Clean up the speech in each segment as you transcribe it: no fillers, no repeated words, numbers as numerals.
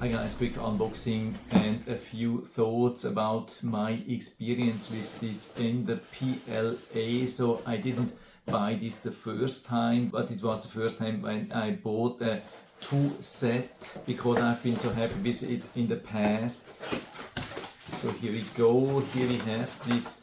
Hi guys, quick unboxing and a few thoughts about my experience with this in the PLA. So I didn't buy this the first time, but it was the first time when I bought a 2 set because I've been so happy with it in the past. So here we go, here we have this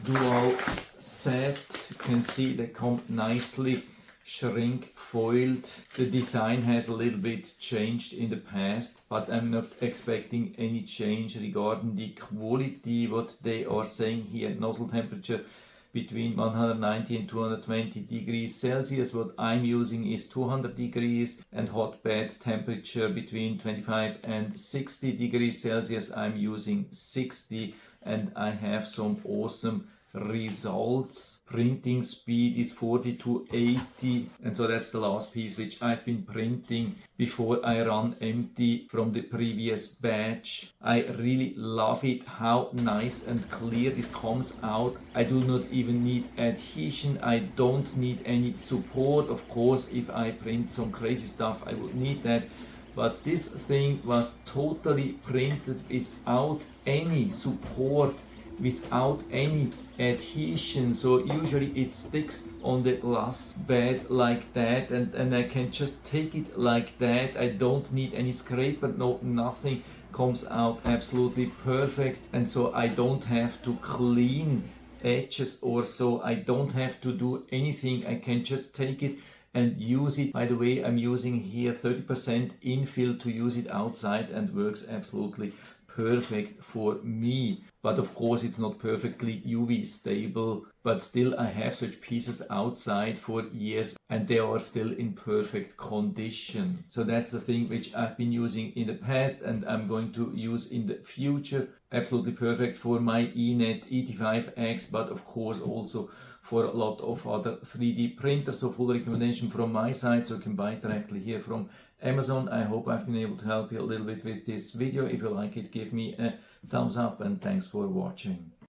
dual set. You can see they come nicely shrink foiled. The design has a little bit changed in the past, but I'm not expecting any change regarding the quality. What they are saying here, nozzle temperature between 190 and 220 degrees Celsius. What I'm using is 200 degrees, and hot bed temperature between 25 and 60 degrees Celsius. I'm using 60, and I have some awesome results. Printing speed is 40 to 80, and so that's the last piece which I've been printing before I run empty from the previous batch. I really love it, how nice and clear this comes out. I do not even need adhesion, I don't need any support. Of course, if I print some crazy stuff I would need that, but this thing was totally printed without any support, without any adhesion. So usually it sticks on the glass bed like that, and I can just take it like that. I don't need any scraper, no, nothing. Comes out absolutely perfect, and so I don't have to clean edges or so. I don't have to do anything. I can just take it and use it. By the way, I'm using here 30% infill to use it outside, and works absolutely perfect for me. But of course it's not perfectly UV stable, but still I have such pieces outside for years and they are still in perfect condition. So that's the thing which I've been using in the past and I'm going to use in the future. Absolutely perfect for my eNet ET5X, but of course also for a lot of other 3D printers. So full recommendation from my side, so you can buy it directly here from Amazon. I hope I've been able to help you a little bit with this video. If you like it, give me a thumbs up, and thanks for watching.